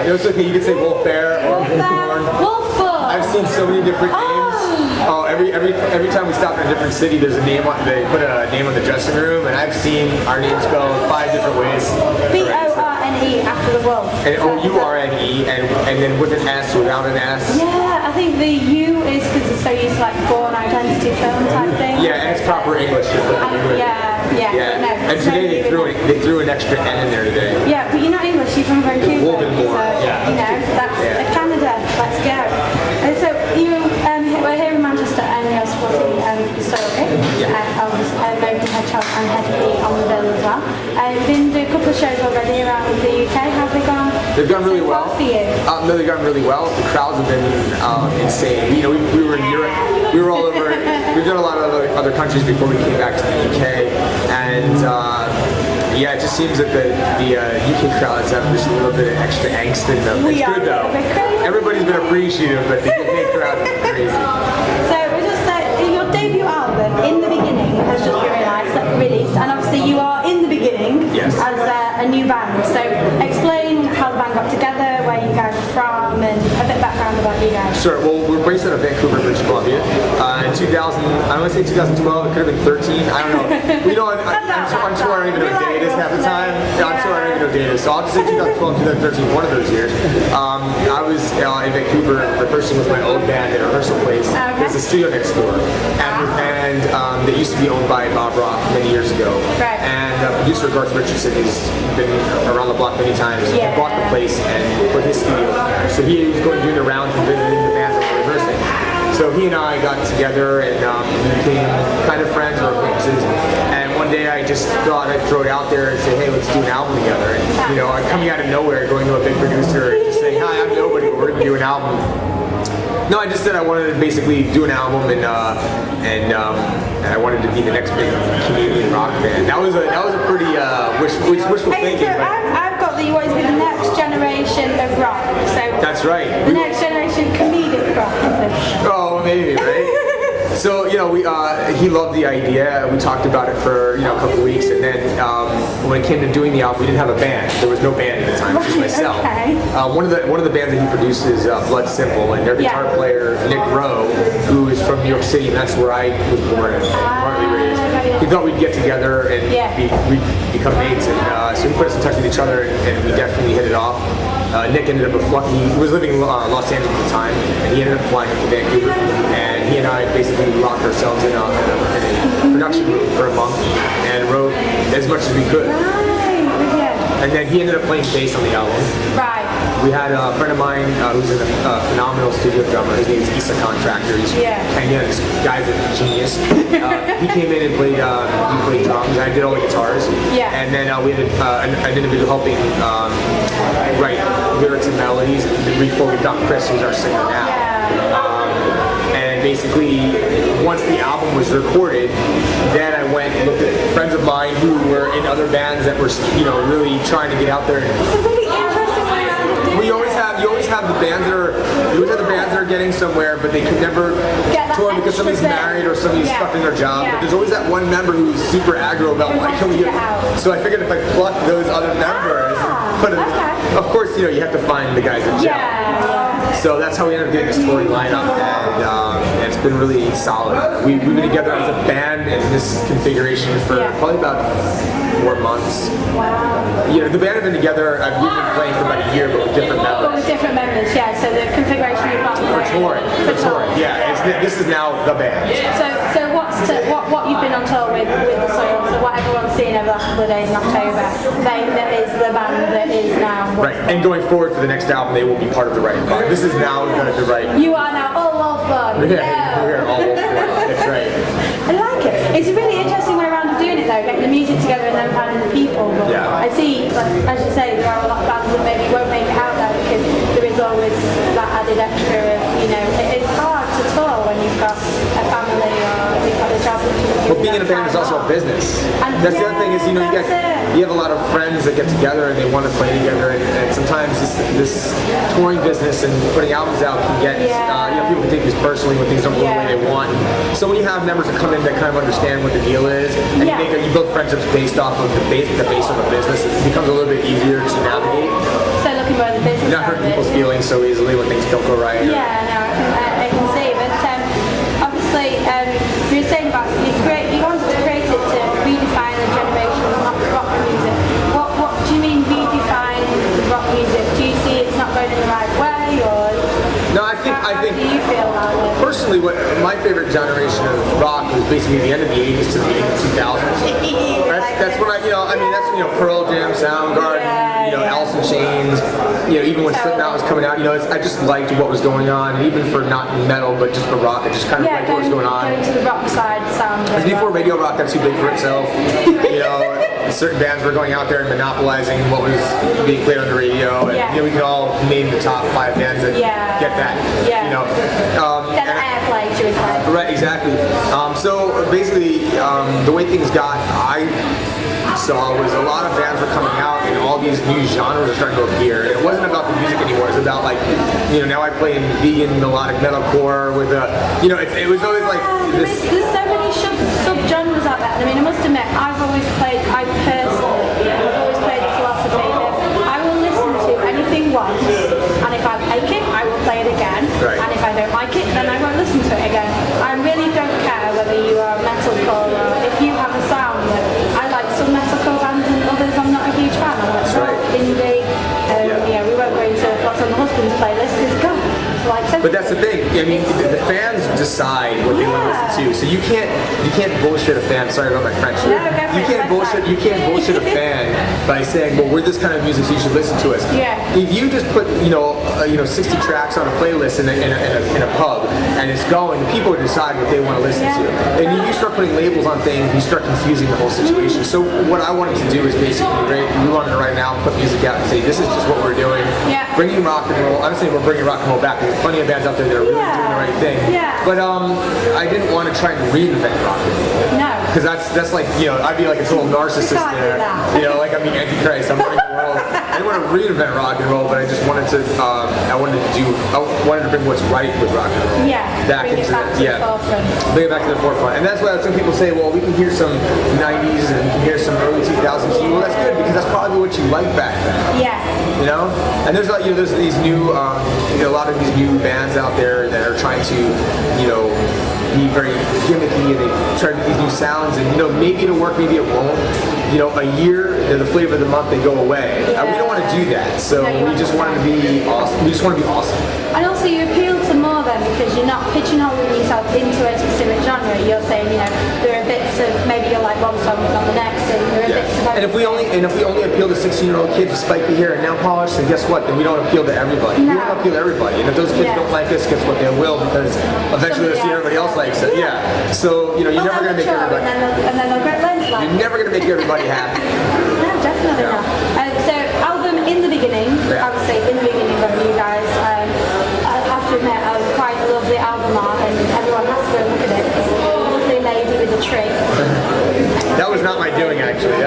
It's okay, you can say Wolf Bear or Wolfborne. Wolfborne. I've seen so many different names. Oh, every time we stop in a different city, there's a name on. They put a name on the dressing room, and I've seen our name spelled 5 different ways. B-O-R-N-E after the wolf. And O-U-R-N-E, and then with an S, without an S. Yeah, I think the U is because it's so used to like born identity film type thing. Yeah, and it's proper English. Yeah. No, and today they threw an extra N in there today. Yeah, but you're not English, you're from Vancouver. Wolfborne, so, yeah. You know, that's Canada. Let's go. And so we're here in Manchester and you're supporting the store, okay? I was American Hedgehog and Hedgehog on the bill as well. You've been doing a couple of shows already around the UK. How have they gone? They've gone really well. For you? No, they've gone really well. The crowds have been insane. You know, we were in Europe. We were all over. We've done a lot of other countries before we came back to the UK, and yeah, it just seems that the UK crowds have just a little bit of extra angst in them. It's good though. Everybody's been appreciative, but the UK crowds are crazy. So we just your debut album, In the Beginning, has just been released, and obviously you are in the beginning as a new band. So explain how the band got together, where you guys are from, and a bit of background about you guys. Sure. Well, we're based out of Vancouver, British Columbia. In 2000, I want to say 2012. It could have been 13. I don't know. We don't. I'm sure I don't even know what day it is half the time. Yeah, I'm sure I don't even know what day it is. So I'll just say 2012, 2013, one of those years. I was in Vancouver rehearsing with my old band at a rehearsal place. There's a studio next door, and they used to be owned by Bob Rock many years ago. Right. And producer Garth Richardson, who's been around the block many times, bought the place and put his studio there. So he was going doing the rounds and visiting the bands that were rehearsing. So he and I got together and we became kind of friends or acquaintances. And one day I just thought I'd throw it out there and say, hey, let's do an album together. And you know, I'm coming out of nowhere, going to a big producer and just saying, hi, I'm nobody, but we're going to do an album. No, I just said I wanted to basically do an album and I wanted to be the next big Canadian rock band. That was a pretty wishful thinking. So I've got that you always be the next generation of rock. So that's right. The next generation comedic rock. Oh, maybe, right? So, you know, he loved the idea. We talked about it for, you know, a couple of weeks, and then when it came to doing the album, we didn't have a band. There was no band at the time, just myself. Okay. One of the bands that he produced is Blood Simple, and their guitar player, Nick Rowe, who is from New York City, and that's where I was born and partly raised. He thought we'd get together and we'd become mates, and so he put us in touch with each other, and we definitely hit it off. Nick ended up he was living in Los Angeles at the time, and he ended up flying up to Vancouver, and he and I basically locked ourselves in a production room for a month and wrote as much as we could. And then he ended up playing bass on the album. Right. We had a friend of mine who's a phenomenal studio drummer. His name is Issa Contractor. He's Kenya. This guy's a genius. He came in and played drums. I did all the guitars. Yeah. And then we had an individual helping write lyrics and melodies. Before we found Chris, who's our singer now. And basically, once the album was recorded, then I went and looked at friends of mine who were in other bands that were, you know, really trying to get out there. You always have the bands that are getting somewhere, but they can never tour because somebody's married or somebody's stuck in their job. But there's always that one member who's super aggro about why can't we get out. So I figured if I pluck those other members, of course, you know, you have to find the guys that gel. So that's how we ended up getting this touring lineup, and it's been really solid. We've been together as a band in this configuration for probably about 4 months. Wow. You know, the band have been together, we've been playing for about a year, but with different members. But with different members, yeah, so the configuration you've got for touring. Yeah, this is now the band. So what you've been on tour with the Soil, so what everyone's seen over the last couple of days in October, that is the band that is now Right, and going forward for the next album, they will be part of the writing part. This is now going to be right. You are now all Wolfborne. Yeah, we're all Wolfborne. That's right. I like it. It's a really interesting way around of doing it though, getting the music together and then finding the people. But I see, like, as you say, there are a lot of bands that maybe won't make it out there because there is always that added extra of, you know, it's hard to tour when you've got a family or you've got a job. Well, being in a band is also a business. That's the other thing is, you know, you have a lot of friends that get together and they want to play together, and sometimes this touring business and putting albums out can get, you know, people can take these personally when things don't go the way they want. So when you have members that come in that kind of understand what the deal is, and you build friendships based off of the base of the business, it becomes a little bit easier to navigate. So looking where the business not hurt people's feelings so easily when things don't go right. Yeah, no, I can see. But obviously, you were saying about you wanted to create it to redefine the generation of rock music. What do you mean redefine rock music? Do you see it's not going in the right way, or no? I think do you feel about it? Personally, what my favorite generation of rock was basically the end of the '80s to the early 2000s. That's when that's Pearl Jam, Soundgarden, Alice in Chains. Even when Slipknot was coming out, I just liked what was going on. And even for not metal, but just for rock, I just kind of liked what was going on. Going to the rock side sound. Because before radio rock got too big for itself, certain bands were going out there and monopolizing what was being played on the radio. And we could all name the top 5 bands that get that. Get the airplay to its head. Right, exactly. So basically, the way things got, I saw was a lot of bands were coming out and all these new genres are starting to appear. And it wasn't about the music anymore. It was about now I play in vegan melodic metalcore with it was always like this. There's so many sub-genres out there. I mean, I must admit, I personally have always played the philosophy that I will listen to anything once, and if I like it, I will play it again. Right. And if I don't like it, then I won't listen to it again. I really don't care whether you are metalcore or if you have a sound that I like some metalcore bands and others I'm not a huge fan. I like rock, indie. We won't go into what's on the husband's playlist because God. But that's the thing. I mean, the fans decide what they want to listen to. So you can't bullshit a fan. Sorry about my French. No, you can't bullshit a fan by saying, well, we're this kind of music, so you should listen to us. Yeah. If you just put 60 tracks on a playlist in a pub and it's going, people will decide what they want to listen to. And you start putting labels on things, and you start confusing the whole situation. So what I wanted to do is basically, we wanted to right now put music out and say, this is just what we're doing. Yeah. Bringing rock and roll. I'm saying we're bringing rock and roll back. There's plenty of bands out there that are really doing the right thing. Yeah. But I didn't want to try and reinvent rock and roll. No. Because that's like, I'd be like a total narcissist there. Like I'm the Antichrist. I'm running the world. I didn't want to reinvent rock and roll, but I just wanted to. I wanted to bring what's right with rock and roll. Yeah. Back bring into it back to the forefront. Bring it back to the forefront. And that's why some people say, well, we can hear some '90s and we can hear some early 2000s. Well, that's good because that's probably what you like back then. Yeah. And there's there's these new a lot of these new bands out there that are trying to be very gimmicky and they try to do these new sounds and maybe it'll work, maybe it won't. A year they're the flavor of the month, they go away. We don't want to do that, so we just want to be awesome. We just want to be awesome. And also you appeal to more then because you're not pigeonholing yourself into a specific genre. You're saying there are bits of maybe you'll like one song on the next and there are bits of and if we only appeal to 16-year-old kids with spiky hair and nail polish, then guess what? Then we don't appeal to everybody. No. We don't appeal to everybody. And if those kids don't like us, guess what? They will because eventually they'll see everybody else likes it. Yeah. So you're never gonna make everybody. And then they'll get lens like. You're never gonna make everybody happy. No, definitely not. So album in the beginning, obviously in the beginning of you guys, I have to admit I quite love the album art and everyone has to go look at it. It's a lovely lady with a tree. That was not my doing actually.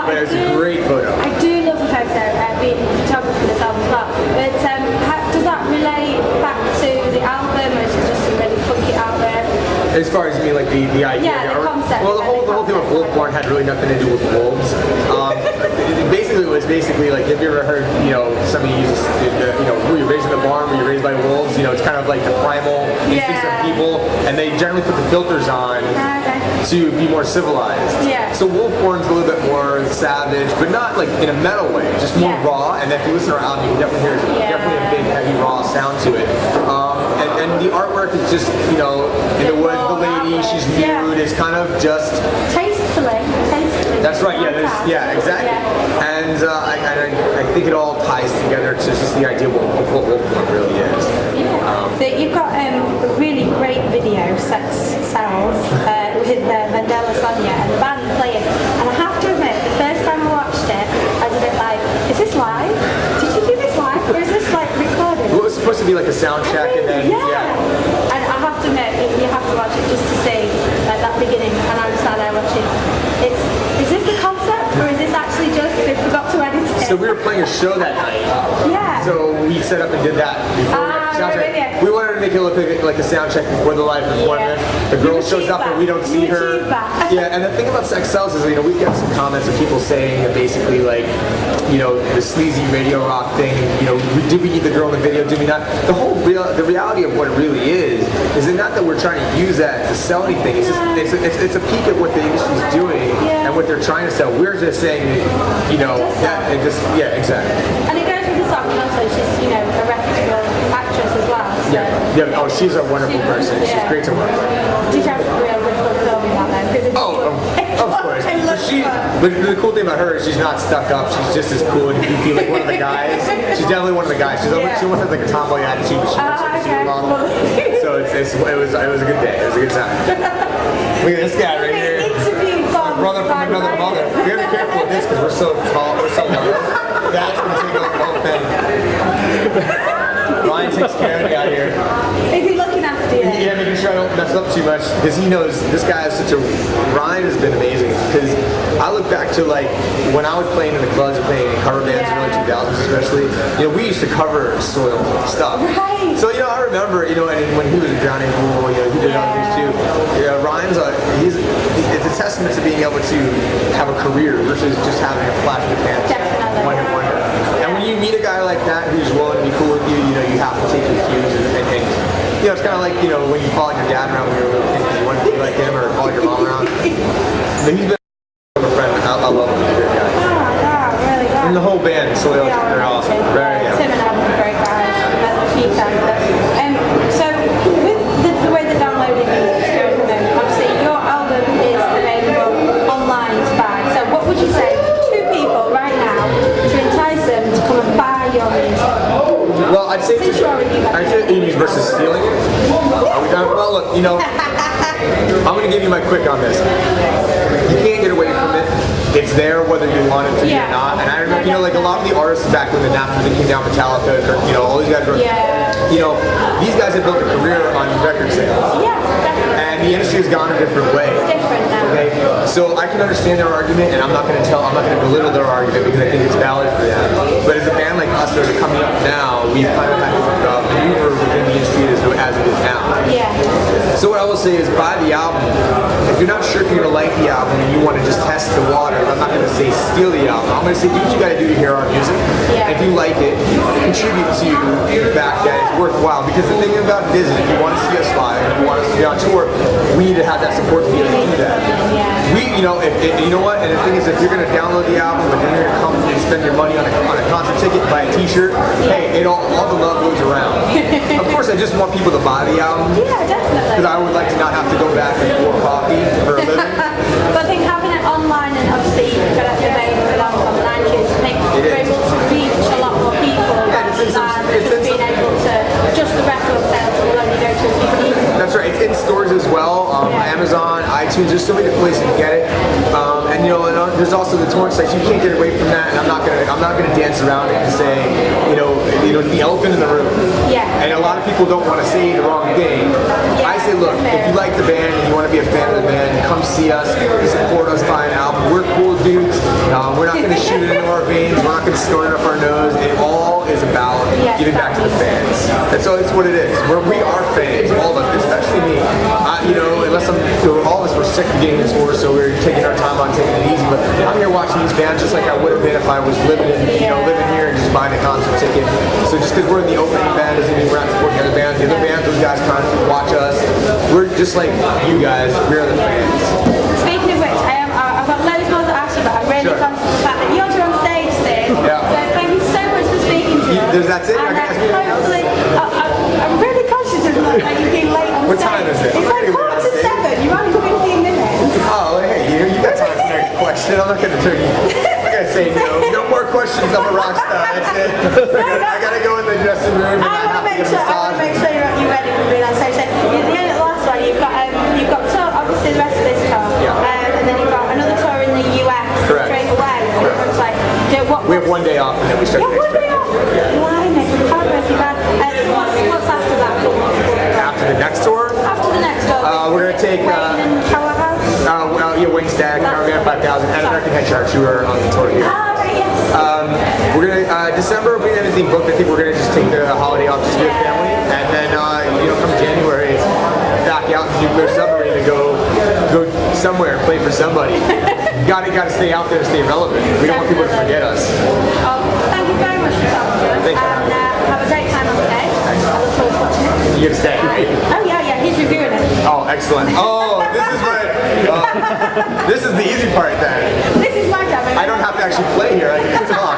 But it was a great photo. I do love the photo, being a photographer for this album as well. But does that relate back to the album or is it just some really funky out there? As far as me, like the idea. Yeah, the concept. Well, the whole thing with Wolfborne had really nothing to do with wolves. It was basically like, have you ever heard, somebody uses, were you raised in a barn, were you raised by wolves? It's kind of like the primal instincts of people, and they generally put the filters on to be more civilized. Yeah. So Wolfborne's a little bit more savage, but not like in a metal way, just more raw. And if you listen to our album, you can definitely hear definitely a big, heavy, raw sound to it. And the artwork is just, in the woods, the lady, she's nude. It's kind of just tastefully. That's right. Yeah, exactly. Yeah. And I think it all ties together to just the idea of what Wolfborne really is. So you've got a really great video, Sex Cells, with Mandela Sonia and the band playing. And I have to admit, the first time I watched it, I was a bit like, is this live? Did you do this live? Or is this like recorded? Well, it was supposed to be like a sound check and then, And I have to admit, you have to watch it just to see like that beginning. And I was sat there watching. Is this the concept or is this actually just they forgot to edit it? So we were playing a show that night. Yeah. So we set up and did that before. We wanted to make it look like a sound check before the live performance. The girl shows up and we don't see her. Yeah, and the thing about sex sells is, we've got some comments of people saying that basically like, the sleazy radio rock thing, did we need the girl in the video, did we not? The reality of what it really is it not that we're trying to use that to sell anything. It's just it's a peek at what the industry's doing and what they're trying to sell. We're just saying, exactly. And it goes with the song, and also she's, a reputable actress as well. So. Yeah. Oh, she's a wonderful person. She's great to work with. Did you have a real difficult filming that then? Of course. But the cool thing about her is she's not stuck up. She's just as cool and goofy like one of the guys. She's definitely one of the guys. She almost has like a tomboy attitude, but she looks like a supermodel. So it was a good day. It was a good time. Look at this guy right here. Brother from another mother. We gotta be careful with this because we're so tall, we're so young. That's gonna take over the whole thing. Ryan takes care of me out here. Is he looking after you? Yeah, making sure I don't mess up too much because he knows this guy is Ryan has been amazing because I look back to like when I was playing in the clubs and playing in cover bands in the early 2000s especially, we used to cover soil stuff. Right. So, I remember, and when he was a drowning pool, he did other things too. Ryan's it's a testament to being able to have a career versus just having a flash in the pan. Definitely. One hit wonder. And when you meet a guy like that who's willing to be cool with you, you have to take your cues and it's kind of like, when you followed your dad around when you were a little kid because you wanted to be like him or follow your mom around. But he's been a friend. I love him. He's a great guy. Oh, really good. And the whole band, Soil, they're awesome. Very, Tim and Adam are great guys. I've met them a few times. So, with the way the downloading is going at the moment, obviously your album is available online to buy. So, what would you say to people right now to entice them to come and buy your music? Well, I'd say you mean versus stealing it? Are we done? Well, look, I'm going to give you my quick on this. You can't get away from it. It's there whether you want it to be or not. And I remember, like a lot of the artists back when the Napster came down, Metallica, all these guys were, these guys have built a career on record sales. Yeah, definitely. And the industry has gone a different way. It's different now. Okay? So I can understand their argument, and I'm not going to belittle their argument because I think it's valid for them. But as a band like us that are coming up now, we've kind of had to maneuver within the industry as it is now. Yeah. So what I will say is buy the album. If you're not sure if you're going to like the album and you want to just test the waters, I'm not going to say steal the album. I'm going to say do what you got to do to hear our music. Yeah. And if you like it, contribute to the fact that it's worthwhile. Because the thing about it is if you want to see us live, if you want us to be on tour, we need to have that support to be able to do that. Yeah. You know what? And the thing is, if you're going to download the album, but then you're going to come and spend your money on a concert ticket, buy a T-shirt, hey, all the love goes around. Of course, I just want people to buy the album. Yeah, definitely. Because I would like to not have to go back and pour coffee for a living. But I think having it online and obviously you've got it available on iTunes makes you able to reach a lot more people rather than just being able to just the record sales will only go to a few people. That's right. It's in stores as well. Amazon, iTunes. There's so many places to get it. And there's also the torrent sites. You can't get away from that. And I'm not gonna dance around it and say, the elephant in the room. Yeah. And a lot of people don't want to say the wrong thing. I say, look, if you like the band and you want to be a fan of the band, come see us, support us, buy an album. We're cool dudes. We're not going to shoot it into our veins. We're not going to snort it up our nose. It all is about giving back to the fans. And so it's what it is. We are fans, all of us, especially me. All of us were sick of getting this order, so we're taking our time on taking it easy. But I'm here watching these bands just like I would have been if I was living here and just buying a concert ticket. So just because we're in the opening band doesn't mean we're not supporting other bands. The other bands, those guys come watch us. We're just like you guys. We're the fans. Speaking of which, I've got loads more to ask you, but I'm really conscious of the fact that you're on stage soon. Yeah. So thank you so much for speaking to us. That's it? And hopefully, I'm really conscious of like you being late on What stage. time is it? It's like 6:45. You're only 15 minutes. Oh, hey, you got time for the next question. I'm not going to turn you. I'm going to say no more questions. I'm a rock star. That's it. I got to go in the dressing room and I have to get a massage. Make sure you're ready for me. That's so at the end of the last one, you've got tour, obviously the rest of this tour, and then you've got another tour in the US straight away. And everyone's like, we have 1 day off and then we start the next day off. Blimey, how good you had. What's after that? After the next tour? After the next tour. We're going to take Powerhouse? Wingstag, Caravan 5000, and American Head Sharks who are on the tour here. Yes. We're going to, December, we didn't have anything booked. I think we're gonna just take the holiday off just with family, and then come January, it's back out in the nuclear submarine to go somewhere, play for somebody. Gotta stay out there and stay relevant. We don't want people to forget us. Thank you very much for talking to us. Thanks. And have a great time on stage. I look forward to watching it. You gonna stay? Oh yeah, he's reviewing it. Oh, excellent. Oh, this is the easy part then. This is my job. I don't have to actually play here. I can just talk.